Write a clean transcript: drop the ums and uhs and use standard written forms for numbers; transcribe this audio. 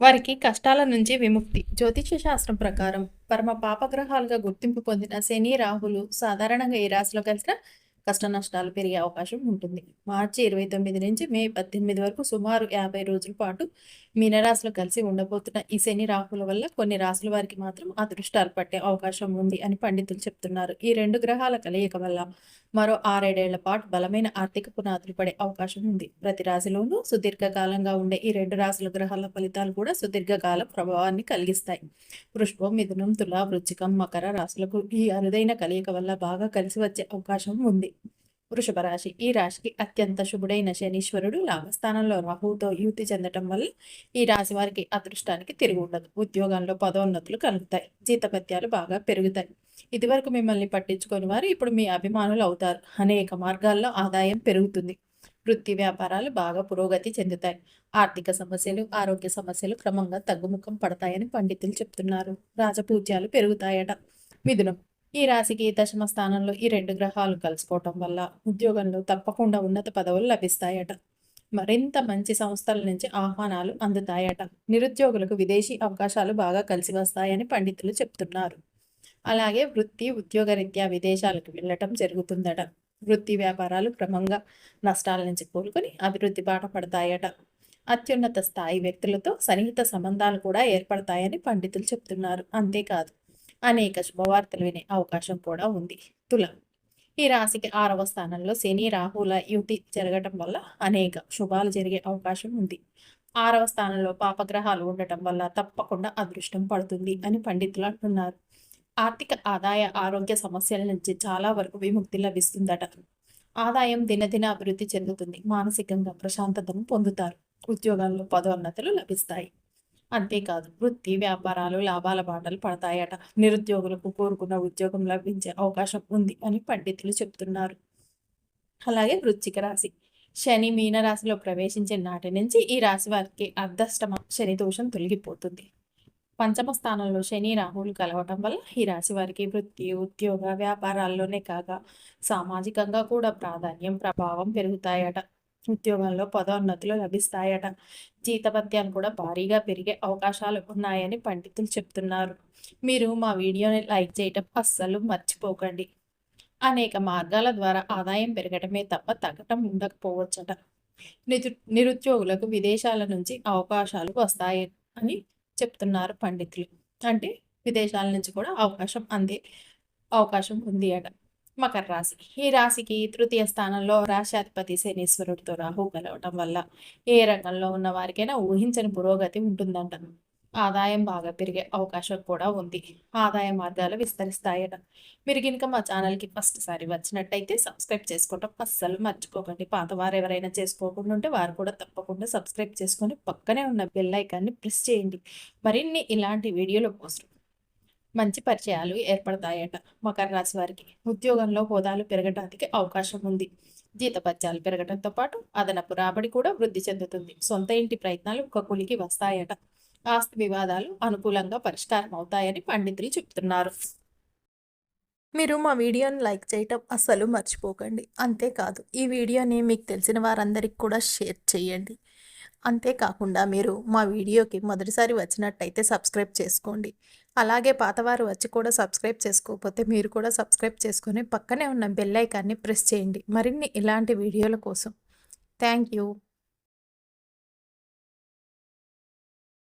వారికి కష్టాల నుంచి విముక్తి. జ్యోతిష్య శాస్త్రం ప్రకారం పరమ పాపగ్రహాలుగా గుర్తింపు పొందిన శని, రాహులు సాధారణంగా ఏ రాశిలో కలిసినా కష్టనష్టాలు పెరిగే అవకాశం ఉంటుంది. మార్చి 29 నుంచి మే 18 వరకు సుమారు 50 రోజుల పాటు మీనరాశిలో కలిసి ఉండబోతున్న ఈ శని, రాహుల వల్ల కొన్ని రాశుల వారికి మాత్రం అదృష్టాలు పట్టే అవకాశం ఉంది అని పండితులు చెప్తున్నారు. ఈ రెండు గ్రహాల కలయిక వల్ల మరో 6-7 ఏళ్ల పాటు బలమైన ఆర్థిక పునాదులు పడే అవకాశం ఉంది. ప్రతి రాశిలోనూ సుదీర్ఘకాలంగా ఉండే ఈ రెండు రాశుల గ్రహాల ఫలితాలు కూడా సుదీర్ఘకాల ప్రభావాన్ని కలిగిస్తాయి. వృషభం, మిథునం, తుల, వృశ్చికం, మకర రాశులకు ఈ అరుదైన కలయిక వల్ల బాగా కలిసి వచ్చే అవకాశం ఉంది. వృషభ రాశి. ఈ రాశికి అత్యంత శుభుడైన శనీశ్వరుడు లాభస్థానంలో రాహువుతో యుతి చెందటం వల్ల ఈ రాశి వారికి అదృష్టానికి తిరిగి ఉండదు. ఉద్యోగంలో పదోన్నతులు కలుగుతాయి. జీతభత్యాలు బాగా పెరుగుతాయి. ఇదివరకు మిమ్మల్ని పట్టించుకొని వారు ఇప్పుడు మీ అభిమానులు అవుతారు. అనేక మార్గాల్లో ఆదాయం పెరుగుతుంది. వృత్తి వ్యాపారాలు బాగా పురోగతి చెందుతాయి. ఆర్థిక సమస్యలు, ఆరోగ్య సమస్యలు క్రమంగా తగ్గుముఖం పడతాయని పండితులు చెప్తున్నారు. రాజపూజ్యాలు పెరుగుతాయట. మిథునం. ఈ రాశికి దశమ స్థానంలో ఈ రెండు గ్రహాలు కలుసుకోవటం వల్ల ఉద్యోగంలో తప్పకుండా ఉన్నత పదవులు లభిస్తాయట. మరింత మంచి సంస్థల నుంచి ఆహ్వానాలు అందుతాయట. నిరుద్యోగులకు విదేశీ అవకాశాలు బాగా కలిసి వస్తాయని పండితులు చెప్తున్నారు. అలాగే వృత్తి, ఉద్యోగరీత్యా విదేశాలకు వెళ్ళటం జరుగుతుందట. వృత్తి వ్యాపారాలు క్రమంగా నష్టాల నుంచి కోలుకొని అభివృద్ధి బాట పడతాయట. అత్యున్నత స్థాయి వ్యక్తులతో సన్నిహిత సంబంధాలు కూడా ఏర్పడతాయని పండితులు చెప్తున్నారు. అంతేకాదు అనేక శుభవార్తలు వినే అవకాశం కూడా ఉంది. తుల. ఈ రాశికి 6వ స్థానంలో శని, రాహుల యుతి జరగటం వల్ల అనేక శుభాలు జరిగే అవకాశం ఉంది. 6వ స్థానంలో పాపగ్రహాలు ఉండటం వల్ల తప్పకుండా అదృష్టం పడుతుంది అని పండితులు అంటున్నారు. ఆర్థిక ఆదాయ ఆరోగ్య సమస్యల నుంచి చాలా వరకు విముక్తి లభిస్తుందట. ఆదాయం దినదిన అభివృద్ధి చెందుతుంది. మానసికంగా ప్రశాంతతను పొందుతారు. ఉద్యోగాల్లో పదోన్నతులు లభిస్తాయి. అంతేకాదు వృత్తి వ్యాపారాలు లాభాల బాటలు పడతాయట. నిరుద్యోగులకు కోరుకున్న ఉద్యోగం లభించే అవకాశం ఉంది అని పండితులు చెప్తున్నారు. అలాగే వృశ్చిక రాశి. శని మీనరాశిలో ప్రవేశించిన నాటి నుంచి ఈ రాశి వారికి అర్ధష్టమ శని దోషం తొలగిపోతుంది. పంచమ స్థానంలో శని, రాహువులు కలవటం వల్ల ఈ రాశి వారికి వృత్తి, ఉద్యోగ వ్యాపారాల్లోనే కాక సామాజికంగా కూడా ప్రాధాన్యం, ప్రభావం పెరుగుతాయట. ఉద్యోగంలో పదోన్నతులు లభిస్తాయట. జీతభత్యాలు కూడా భారీగా పెరిగే అవకాశాలు ఉన్నాయని పండితులు చెప్తున్నారు. మీరు మా వీడియోని లైక్ చేయటం అస్సలు మర్చిపోకండి. అనేక మార్గాల ద్వారా ఆదాయం పెరగటమే తప్ప తగ్గటం ఉండకపోవచ్చట. నిరుద్యోగులకు విదేశాల నుంచి అవకాశాలు వస్తాయి అని చెప్తున్నారు పండితులు. అంటే విదేశాల నుంచి కూడా అవకాశం అందే అవకాశం ఉంది అట. మకర రాశి. ఈ రాశికి తృతీయ స్థానంలో రాశాధిపతి శనీశ్వరుడితో రాహు కలవటం వల్ల ఏ రంగంలో ఉన్న వారికైనా ఊహించని పురోగతి ఉంటుందంట. ఆదాయం బాగా పెరిగే అవకాశం కూడా ఉంది. ఆదాయ మార్గాలు విస్తరిస్తాయట. మీరు కనుక మా ఛానల్కి ఫస్ట్ సారి వచ్చినట్టయితే సబ్స్క్రైబ్ చేసుకోవటం అస్సలు మర్చిపోకండి. పాత వారు ఎవరైనా చేసుకోకుండా ఉంటే వారు కూడా తప్పకుండా సబ్స్క్రైబ్ చేసుకొని పక్కనే ఉన్న బెల్ ఐకాన్ని ప్రెస్ చేయండి. మరిన్ని ఇలాంటి వీడియోల కోసం మంచి పరిచయాలు ఏర్పడతాయట. మకర రాశి వారికి ఉద్యోగంలో హోదాలు పెరగడానికి అవకాశం ఉంది. జీతభత్యాలు పెరగడంతో పాటు అదనపు రాబడి కూడా వృద్ధి చెందుతుంది. సొంత ఇంటి ప్రయత్నాలు ఒక కులికి వస్తాయట. ఆస్తి వివాదాలు అనుకూలంగా పరిష్కారం అవుతాయని పండితులు చెప్తున్నారు. మీరు మా వీడియోని లైక్ చేయటం అస్సలు మర్చిపోకండి. అంతేకాదు ఈ వీడియోని మీకు తెలిసిన వారందరికీ కూడా షేర్ చేయండి. అంతేకాకుండా మీరు మా వీడియోకి మొదటిసారి వచ్చినట్టయితే సబ్స్క్రైబ్ చేసుకోండి. అలాగే పాతవారు వచ్చి కూడా సబ్స్క్రైబ్ చేసుకోకపోతే మీరు కూడా సబ్స్క్రైబ్ చేసుకొని పక్కనే ఉన్న బెల్ ఐకాన్ని ప్రెస్ చేయండి మరిన్ని ఇలాంటి వీడియోల కోసం. Thank you.